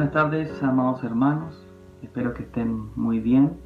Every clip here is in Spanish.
Buenas tardes, amados hermanos. Espero que estén muy bien.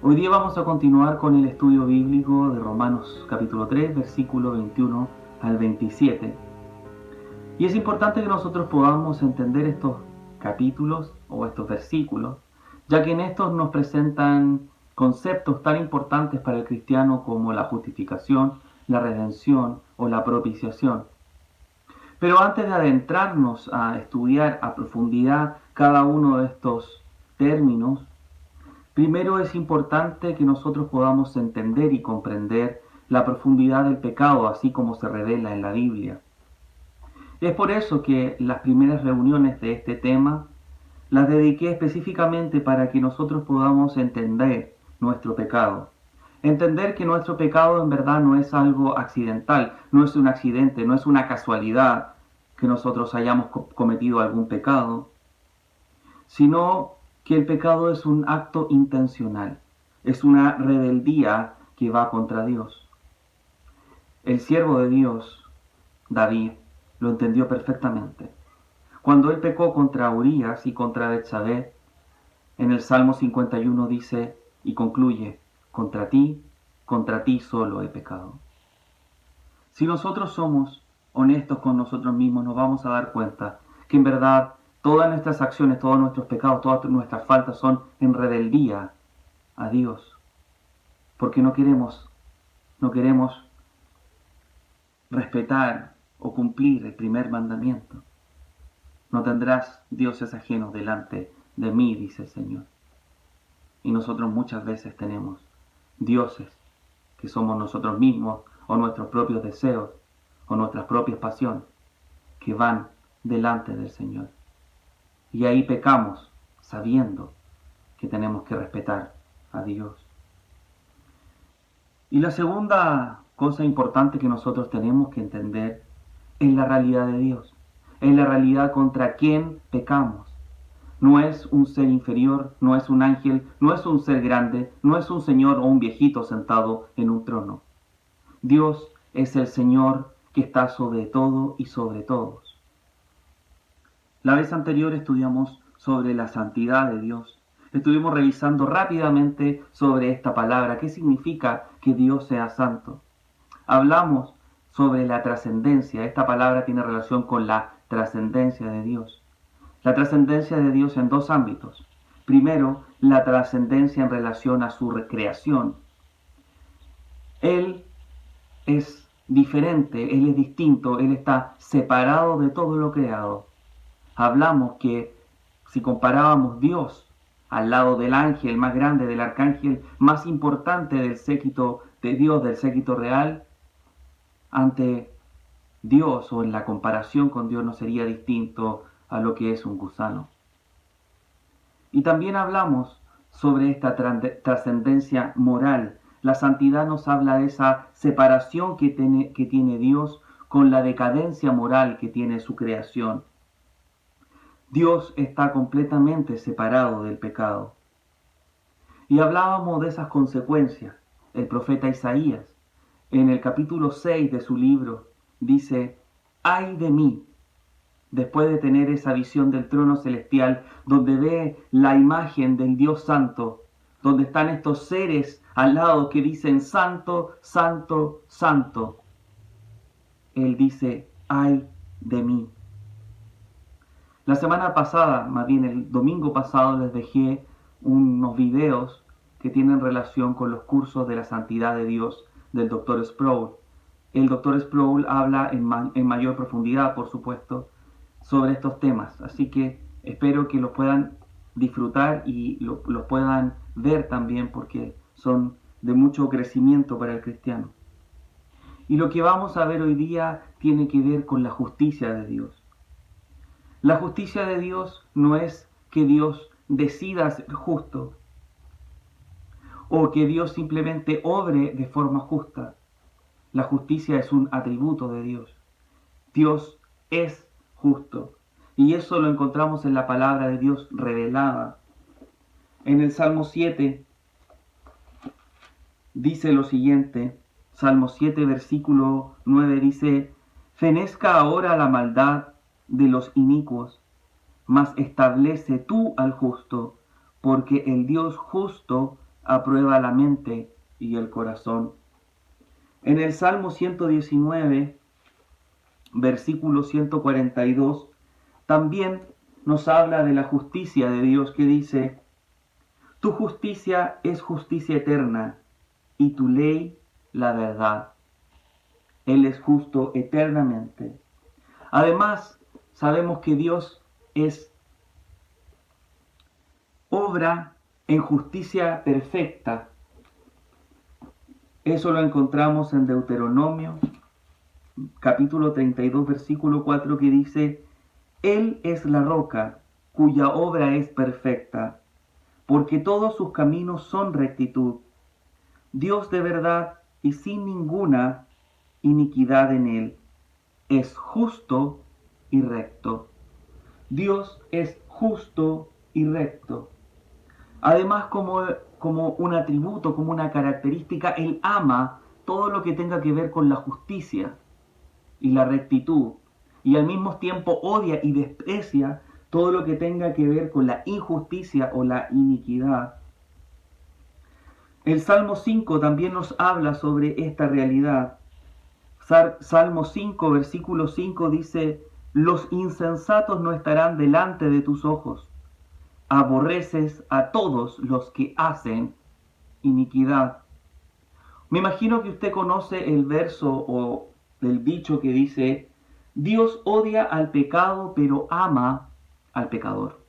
Hoy día vamos a continuar con el estudio bíblico de Romanos capítulo 3, versículo 21 al 27. Y es importante que nosotros podamos entender estos capítulos o estos versículos, ya que en estos nos presentan conceptos tan importantes para el cristiano como la justificación, la redención o la propiciación. Pero antes de adentrarnos a estudiar a profundidad cada uno de estos términos, primero es importante que nosotros podamos entender y comprender la profundidad del pecado, así como se revela en la Biblia. Es por eso que las primeras reuniones de este tema las dediqué específicamente para que nosotros podamos entender nuestro pecado. Entender que nuestro pecado en verdad no es algo accidental, no es un accidente, no es una casualidad que nosotros hayamos cometido algún pecado, sino que el pecado es un acto intencional, es una rebeldía que va contra Dios. El siervo de Dios, David, lo entendió perfectamente. Cuando él pecó contra Urías y contra Betsabé, en el Salmo 51 dice y concluye: contra ti solo he pecado. Si nosotros somos honestos con nosotros mismos, nos vamos a dar cuenta que en verdad todas nuestras acciones, todos nuestros pecados, todas nuestras faltas son en rebeldía a Dios, porque no queremos respetar o cumplir el primer mandamiento. No tendrás dioses ajenos delante de mí, dice el Señor. Y nosotros muchas veces tenemos dioses que somos nosotros mismos, o nuestros propios deseos, o nuestras propias pasiones, que van delante del Señor. Y ahí pecamos, sabiendo que tenemos que respetar a Dios. Y la segunda cosa importante que nosotros tenemos que entender es la realidad de Dios. Es la realidad contra quien pecamos. No es un ser inferior, no es un ángel, no es un ser grande, no es un señor o un viejito sentado en un trono. Dios es el Señor que está sobre todo y sobre todos. La vez anterior estudiamos sobre la santidad de Dios. Estuvimos revisando rápidamente sobre esta palabra, qué significa que Dios sea santo. Hablamos sobre la trascendencia. Esta palabra tiene relación con la trascendencia de Dios. La trascendencia de Dios en dos ámbitos. Primero, la trascendencia en relación a su recreación. Él es diferente, Él es distinto, Él está separado de todo lo creado. Hablamos que si comparábamos Dios al lado del ángel más grande, del arcángel más importante del séquito de Dios, del séquito real, ante Dios o en la comparación con Dios no sería distinto a lo que es un gusano. Y también hablamos sobre esta trascendencia moral. La santidad nos habla de esa separación que tiene Dios con la decadencia moral que tiene su creación. Dios está completamente separado del pecado. Y hablábamos de esas consecuencias. El profeta Isaías, en el capítulo 6 de su libro, dice: ¡ay de mí! Después de tener esa visión del trono celestial, donde ve la imagen del Dios Santo, donde están estos seres al lado que dicen: Santo, Santo, Santo. Él dice: ¡ay de mí! La semana pasada, más bien el domingo pasado, les dejé unos videos que tienen relación con los cursos de la santidad de Dios del Dr. Sproul. El Dr. Sproul habla en mayor profundidad, por supuesto, sobre estos temas. Así que espero que los puedan disfrutar y los puedan ver también, porque son de mucho crecimiento para el cristiano. Y lo que vamos a ver hoy día tiene que ver con la justicia de Dios. La justicia de Dios no es que Dios decida ser justo o que Dios simplemente obre de forma justa. La justicia es un atributo de Dios. Dios es justo. Y eso lo encontramos en la palabra de Dios revelada. En el Salmo 7 dice lo siguiente. Salmo 7, versículo 9 dice: fenezca ahora la maldad de los inicuos, mas establece tú al justo, porque el Dios justo aprueba la mente y el corazón. En el Salmo 119, versículo 142, también nos habla de la justicia de Dios, que dice: tu justicia es justicia eterna, y tu ley la verdad. Él es justo eternamente. Además, sabemos que Dios obra en justicia perfecta. Eso lo encontramos en Deuteronomio, capítulo 32, versículo 4, que dice: Él es la roca, cuya obra es perfecta, porque todos sus caminos son rectitud. Dios de verdad y sin ninguna iniquidad en él. Es justo y recto. Dios es justo y recto. Además, como un atributo, como una característica, Él ama todo lo que tenga que ver con la justicia y la rectitud. Y al mismo tiempo odia y desprecia todo lo que tenga que ver con la injusticia o la iniquidad. El Salmo 5 también nos habla sobre esta realidad. Salmo 5, versículo 5 dice: los insensatos no estarán delante de tus ojos. Aborreces a todos los que hacen iniquidad. Me imagino que usted conoce el verso o el dicho que dice: Dios odia al pecado, pero ama al pecador.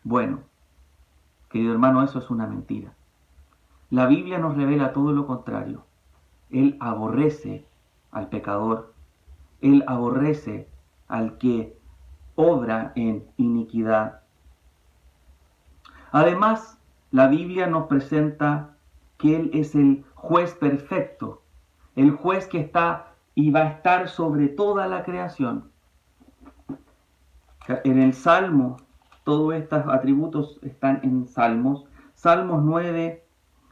Bueno, querido hermano, eso es una mentira. La Biblia nos revela todo lo contrario. Él aborrece al pecador. Él aborrece al que obra en iniquidad. Además, la Biblia nos presenta que Él es el juez perfecto, el juez que está y va a estar sobre toda la creación. En el Salmo, todos estos atributos están en Salmos. Salmos 9,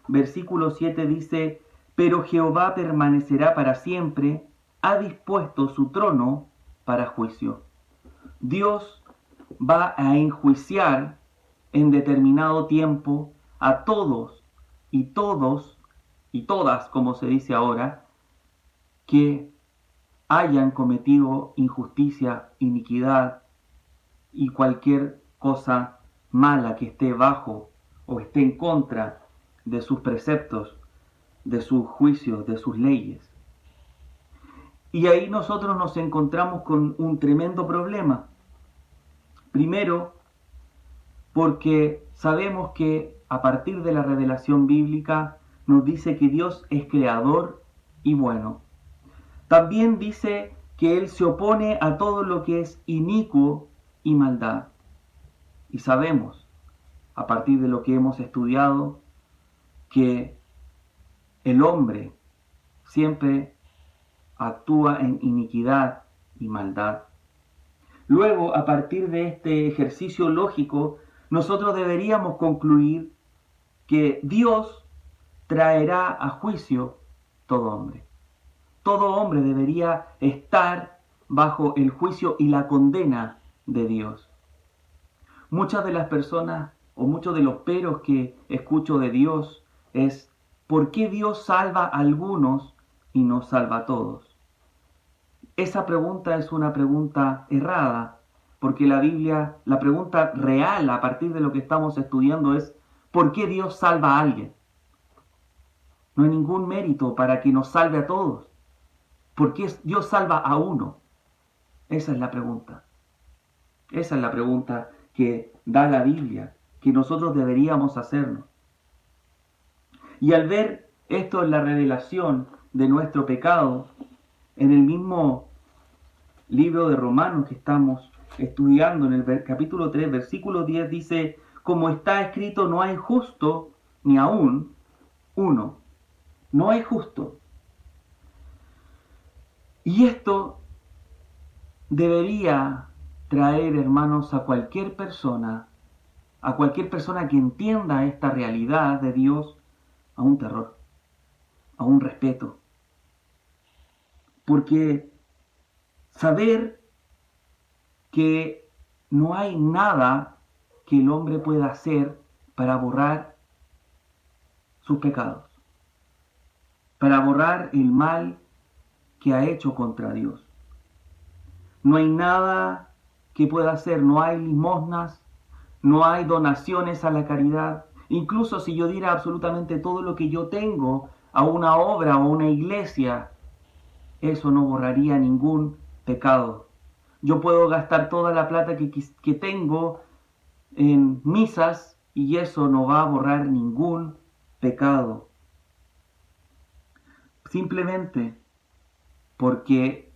versículo 7 dice: pero Jehová permanecerá para siempre, ha dispuesto su trono para juicio. Dios va a enjuiciar en determinado tiempo a todos y todas, como se dice ahora, que hayan cometido injusticia, iniquidad y cualquier cosa mala que esté bajo o esté en contra de sus preceptos, de sus juicios, de sus leyes. Y ahí nosotros nos encontramos con un tremendo problema. Primero, porque sabemos que a partir de la revelación bíblica nos dice que Dios es creador y bueno. También dice que Él se opone a todo lo que es inicuo y maldad. Y sabemos, a partir de lo que hemos estudiado, que el hombre siempre actúa en iniquidad y maldad. Luego, a partir de este ejercicio lógico, nosotros deberíamos concluir que Dios traerá a juicio todo hombre. Todo hombre debería estar bajo el juicio y la condena de Dios. Muchas de las personas o muchos de los peros que escucho de Dios es: ¿por qué Dios salva a algunos y no salva a todos? Esa pregunta es una pregunta errada, porque la Biblia, la pregunta real a partir de lo que estamos estudiando es: ¿por qué Dios salva a alguien? No hay ningún mérito para que nos salve a todos. ¿Por qué Dios salva a uno? Esa es la pregunta. Esa es la pregunta que da la Biblia, que nosotros deberíamos hacernos. Y al ver esto en la revelación de nuestro pecado, en el mismo libro de Romanos que estamos estudiando, en el capítulo 3, versículo 10, dice: como está escrito, no hay justo ni aún uno. No hay justo. Y esto debería traer, hermanos, a cualquier persona que entienda esta realidad de Dios, a un terror, a un respeto. Porque saber que no hay nada que el hombre pueda hacer para borrar sus pecados, para borrar el mal que ha hecho contra Dios. No hay nada que pueda hacer, no hay limosnas, no hay donaciones a la caridad. Incluso si yo diera absolutamente todo lo que yo tengo a una obra o a una iglesia, eso no borraría ningún pecado. Yo puedo gastar toda la plata que tengo en misas y eso no va a borrar ningún pecado. Simplemente porque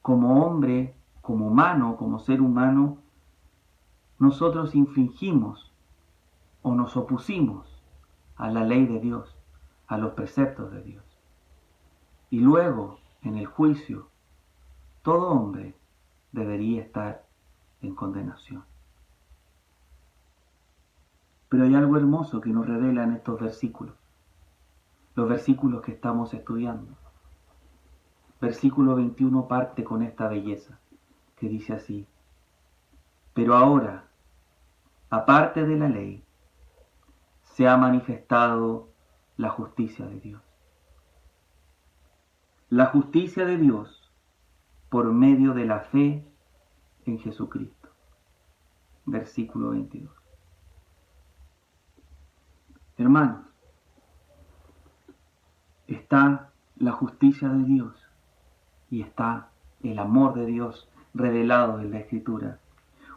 como hombre, como humano, como ser humano, nosotros infringimos o nos opusimos a la ley de Dios, a los preceptos de Dios. Y luego, en el juicio, todo hombre debería estar en condenación. Pero hay algo hermoso que nos revelan estos versículos, los versículos que estamos estudiando. Versículo 21 parte con esta belleza, que dice así: pero ahora, aparte de la ley, se ha manifestado la justicia de Dios. La justicia de Dios por medio de la fe en Jesucristo. Versículo 22. Hermanos, está la justicia de Dios y está el amor de Dios revelado en la Escritura.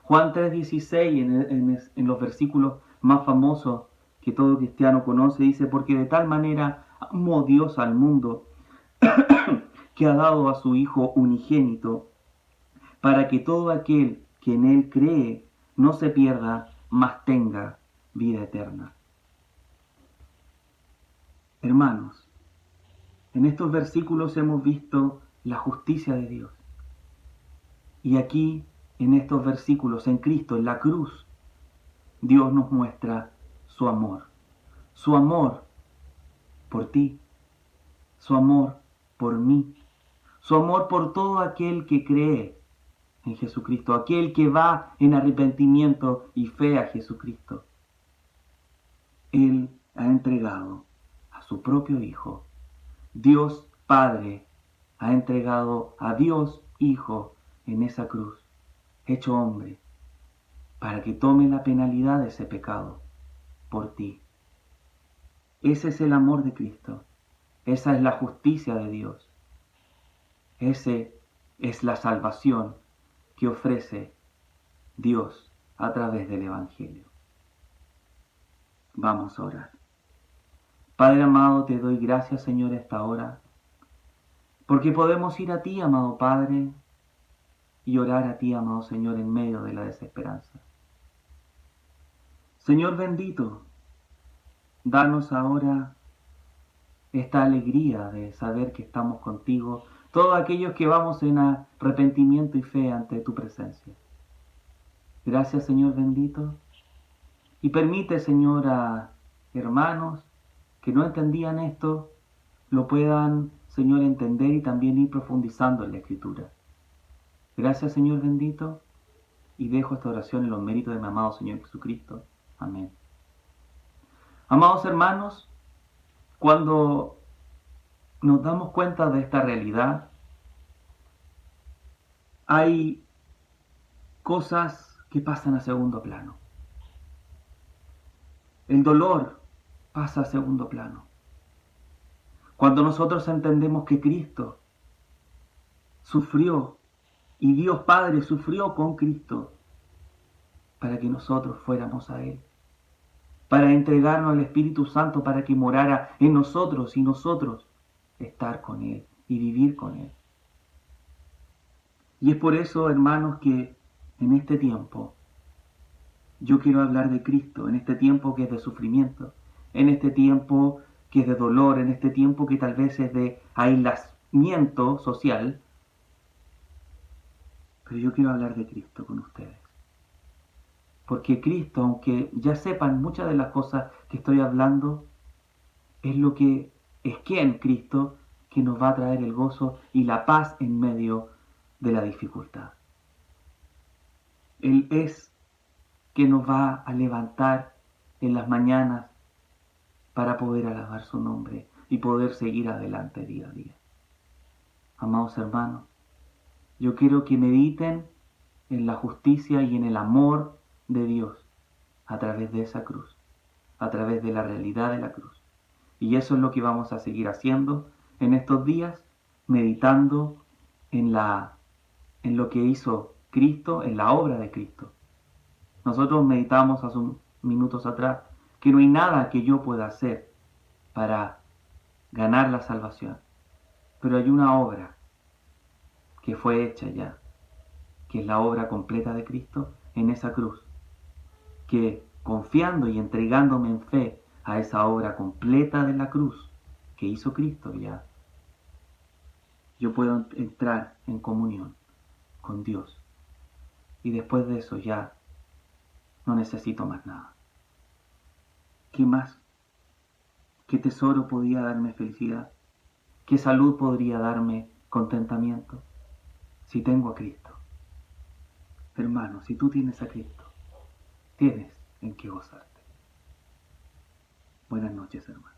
Juan 3:16, en los versículos más famosos que todo cristiano conoce, dice: porque de tal manera amó Dios al mundo que ha dado a su Hijo unigénito, para que todo aquel que en Él cree no se pierda, mas tenga vida eterna. Hermanos, en estos versículos hemos visto la justicia de Dios. Y aquí, en estos versículos, en Cristo, en la cruz, Dios nos muestra su amor por ti, su amor por mí, su amor por todo aquel que cree en Jesucristo, aquel que va en arrepentimiento y fe a Jesucristo. Él ha entregado a su propio Hijo. Dios Padre ha entregado a Dios Hijo en esa cruz, hecho hombre, para que tome la penalidad de ese pecado por ti. Ese es el amor de Cristo. Esa es la justicia de Dios. Ese es la salvación que ofrece Dios a través del Evangelio. Vamos a orar. Padre amado, te doy gracias, Señor, a esta hora, porque podemos ir a ti, amado Padre, y orar a ti, amado Señor, en medio de la desesperanza. Señor bendito, danos ahora esta alegría de saber que estamos contigo, todos aquellos que vamos en arrepentimiento y fe ante tu presencia. Gracias, Señor bendito, y permite, Señor, a hermanos que no entendían esto, lo puedan, Señor, entender y también ir profundizando en la Escritura. Gracias, Señor bendito, y dejo esta oración en los méritos de mi amado Señor Jesucristo. Amén. Amados hermanos, cuando nos damos cuenta de esta realidad, hay cosas que pasan a segundo plano. El dolor pasa a segundo plano. Cuando nosotros entendemos que Cristo sufrió y Dios Padre sufrió con Cristo para que nosotros fuéramos a Él, para entregarnos al Espíritu Santo para que morara en nosotros y nosotros estar con Él y vivir con Él. Y es por eso, hermanos, que en este tiempo yo quiero hablar de Cristo, en este tiempo que es de sufrimiento, en este tiempo que es de dolor, en este tiempo que tal vez es de aislamiento social, pero yo quiero hablar de Cristo con ustedes. Porque Cristo, aunque ya sepan muchas de las cosas que estoy hablando, es quien Cristo que nos va a traer el gozo y la paz en medio de la dificultad. Él es que nos va a levantar en las mañanas para poder alabar su nombre y poder seguir adelante día a día. Amados hermanos, yo quiero que mediten en la justicia y en el amor de Dios a través de esa cruz, a través de la realidad de la cruz. Y eso es lo que vamos a seguir haciendo en estos días, meditando en lo que hizo Cristo, en la obra de Cristo. Nosotros meditamos hace unos minutos atrás que no hay nada que yo pueda hacer para ganar la salvación, pero hay una obra que fue hecha ya, que es la obra completa de Cristo en esa cruz, que confiando y entregándome en fe a esa obra completa de la cruz que hizo Cristo ya, yo puedo entrar en comunión con Dios. Y después de eso ya no necesito más nada. ¿Qué más? ¿Qué tesoro podía darme felicidad? ¿Qué salud podría darme contentamiento? Si tengo a Cristo. Hermano, si tú tienes a Cristo, tienes en qué gozarte. Buenas noches, hermano.